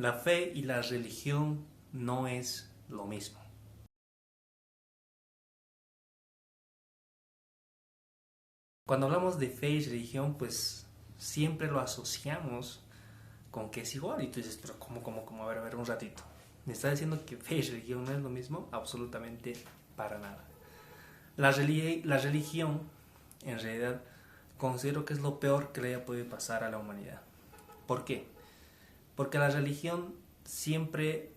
La fe y la religión no es lo mismo. Cuando hablamos de fe y religión, pues siempre lo asociamos con que es igual. Y tú dices, pero ¿cómo? A ver, un ratito. ¿Me está diciendo que fe y religión no es lo mismo? Absolutamente para nada. La religión, en realidad, considero que es lo peor que le haya podido pasar a la humanidad. ¿Por qué? Porque la religión siempre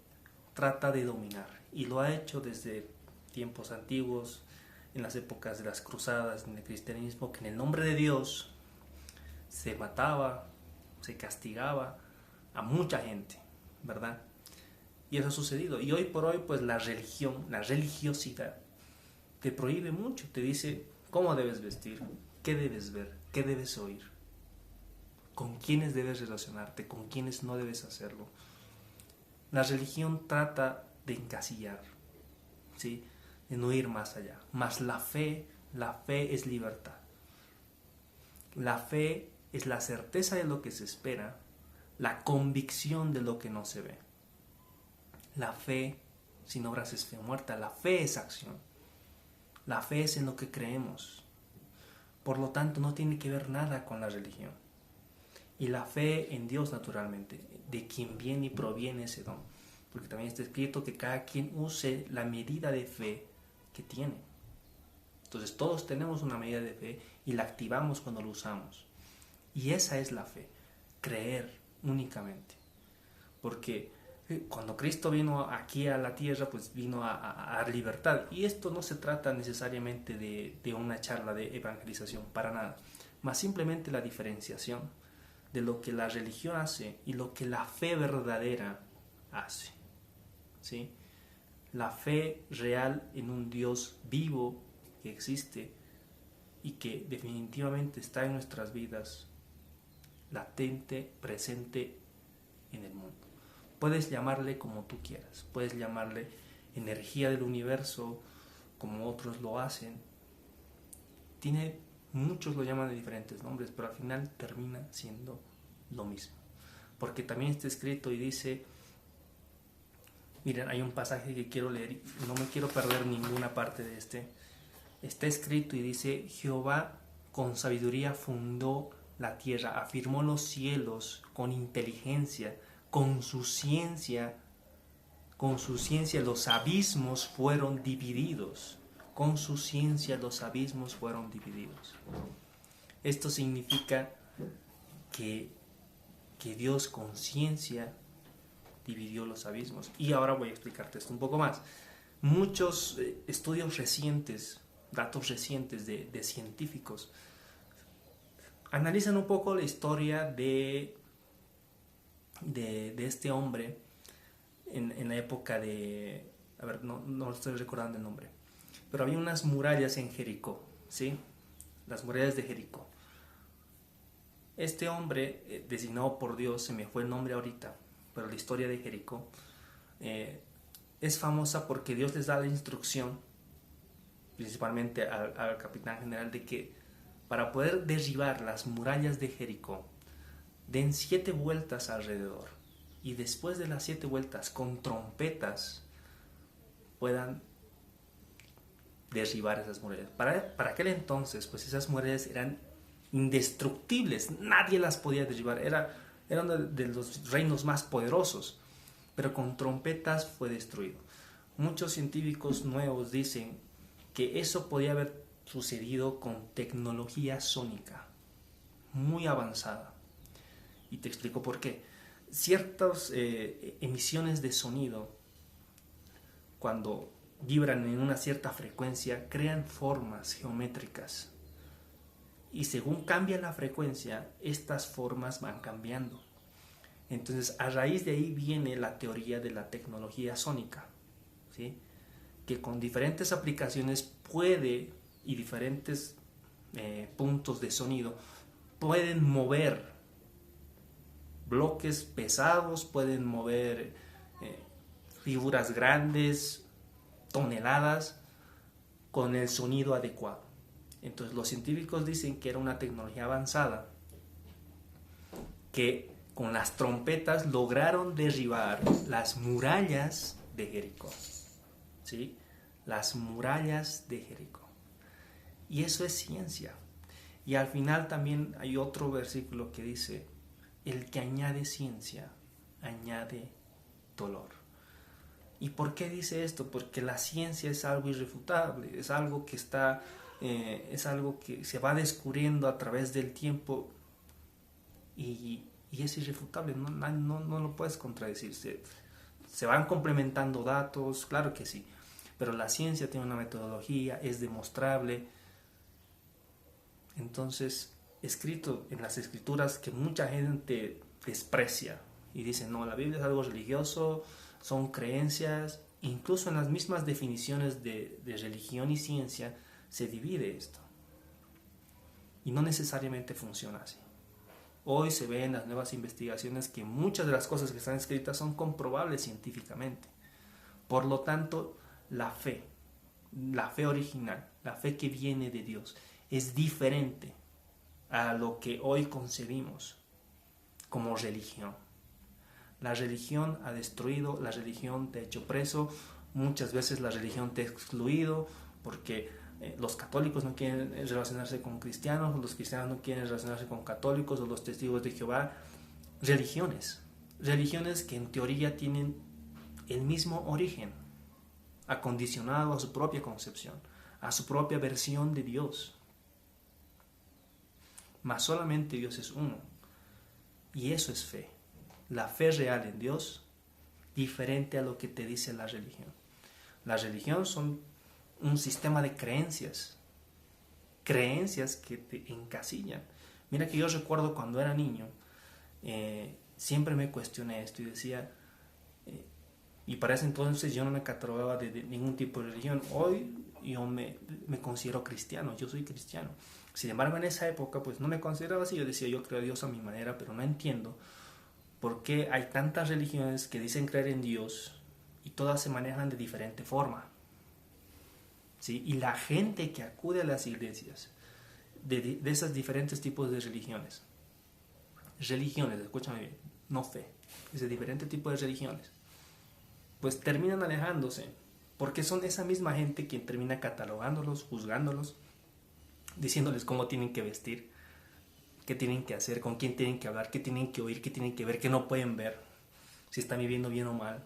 trata de dominar y lo ha hecho desde tiempos antiguos, en las épocas de las cruzadas, en el cristianismo, que en el nombre de Dios se mataba, se castigaba a mucha gente, ¿verdad? Y eso ha sucedido. Y hoy por hoy, pues la religión, la religiosidad, te prohíbe mucho, te dice cómo debes vestir, qué debes ver, qué debes oír, con quiénes debes relacionarte, con quiénes no debes hacerlo. La religión trata de encasillar, ¿sí? De no ir más allá. Más la fe es libertad. La fe es la certeza de lo que se espera, la convicción de lo que no se ve. La fe sin obras es fe muerta. La fe es acción. La fe es en lo que creemos. Por lo tanto, no tiene que ver nada con la religión. Y la fe en Dios, naturalmente, de quien viene y proviene ese don. Porque también está escrito que cada quien use la medida de fe que tiene. Entonces todos tenemos una medida de fe y la activamos cuando lo usamos. Y esa es la fe, creer únicamente. Porque cuando Cristo vino aquí a la tierra, pues vino a dar libertad. Y esto no se trata necesariamente de una charla de evangelización, para nada. Más simplemente la diferenciación de lo que la religión hace y lo que la fe verdadera hace. ¿Sí? La fe real en un Dios vivo que existe y que definitivamente está en nuestras vidas, latente, presente en el mundo. Puedes llamarle como tú quieras, puedes llamarle energía del universo, como otros lo hacen. Muchos lo llaman de diferentes nombres, pero al final termina siendo lo mismo. Porque también está escrito y dice, miren, hay un pasaje que quiero leer y no me quiero perder ninguna parte de este. Está escrito y dice, Jehová con sabiduría fundó la tierra, afirmó los cielos con inteligencia, con su ciencia los abismos fueron divididos. Con su ciencia los abismos fueron divididos. Esto significa que Dios con ciencia dividió los abismos. Y ahora voy a explicarte esto un poco más. Muchos estudios recientes, datos recientes de científicos, analizan un poco la historia de este hombre en la época de... A ver, no estoy recordando el nombre. Pero había unas murallas en Jericó, ¿sí? Las murallas de Jericó. Este hombre, designado por Dios, se me fue el nombre ahorita, pero la historia de Jericó es famosa porque Dios les da la instrucción, principalmente al capitán general, de que para poder derribar las murallas de Jericó, den 7 vueltas alrededor. Y después de las 7 vueltas, con trompetas, puedan derribar esas murallas. Para aquel entonces, pues esas murallas eran indestructibles, nadie las podía derribar, eran de los reinos más poderosos, pero con trompetas fue destruido. Muchos científicos nuevos dicen que eso podía haber sucedido con tecnología sónica, muy avanzada. Y te explico por qué. Ciertas emisiones de sonido, cuando vibran en una cierta frecuencia, crean formas geométricas. Y según cambia la frecuencia, estas formas van cambiando. Entonces, a raíz de ahí viene la teoría de la tecnología sónica, ¿sí? Que con diferentes aplicaciones puede, y diferentes puntos de sonido, pueden mover bloques pesados, pueden mover figuras grandes, toneladas, con el sonido adecuado. Entonces los científicos dicen que era una tecnología avanzada que con las trompetas lograron derribar las murallas de Jericó. ¿Sí? Las murallas de Jericó. Y eso es ciencia. Y al final también hay otro versículo que dice, el que añade ciencia, añade dolor. ¿Y por qué dice esto? Porque la ciencia es algo irrefutable, es algo que es algo que se va descubriendo a través del tiempo y es irrefutable, no lo puedes contradecir. Se van complementando datos, claro que sí, pero la ciencia tiene una metodología, es demostrable. Entonces, escrito en las escrituras que mucha gente desprecia y dice, no, la Biblia es algo religioso, son creencias, incluso en las mismas definiciones de religión y ciencia se divide esto. Y no necesariamente funciona así. Hoy se ve en las nuevas investigaciones que muchas de las cosas que están escritas son comprobables científicamente. Por lo tanto, la fe original, la fe que viene de Dios, es diferente a lo que hoy concebimos como religión. La religión ha destruido, la religión te ha hecho preso, muchas veces la religión te ha excluido porque los católicos no quieren relacionarse con cristianos, los cristianos no quieren relacionarse con católicos o los testigos de Jehová. Religiones que en teoría tienen el mismo origen, acondicionado a su propia concepción, a su propia versión de Dios. Mas solamente Dios es uno. Y eso es fe. La fe real en Dios, diferente a lo que te dice la religión. La religión son un sistema de creencias que te encasillan. Mira que yo recuerdo cuando era niño, siempre me cuestioné esto y decía, y para ese entonces yo no me catalogaba de ningún tipo de religión. Hoy yo me considero cristiano, yo soy cristiano. Sin embargo, en esa época pues no me consideraba así. Yo decía, yo creo a Dios a mi manera, pero no entiendo por qué hay tantas religiones que dicen creer en Dios y todas se manejan de diferente forma. ¿Sí? Y la gente que acude a las iglesias de esos diferentes tipos de religiones, escúchame bien, no fe, es de diferentes tipos de religiones, pues terminan alejándose, porque son esa misma gente quien termina catalogándolos, juzgándolos, diciéndoles cómo tienen que vestir, qué tienen que hacer, con quién tienen que hablar, qué tienen que oír, qué tienen que ver, qué no pueden ver, si están viviendo bien o mal.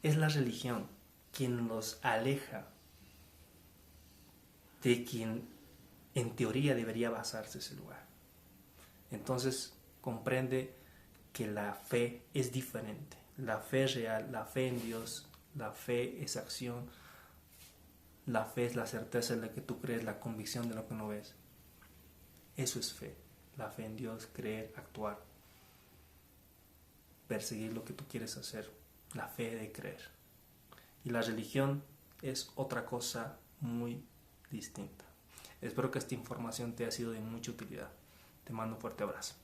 Es la religión quien los aleja de quien en teoría debería basarse ese lugar. Entonces comprende que la fe es diferente. La fe es real, la fe en Dios, la fe es acción, la fe es la certeza en la que tú crees, la convicción de lo que no ves. Eso es fe. La fe en Dios, creer, actuar, perseguir lo que tú quieres hacer. La fe de creer. Y la religión es otra cosa muy distinta. Espero que esta información te haya sido de mucha utilidad. Te mando un fuerte abrazo.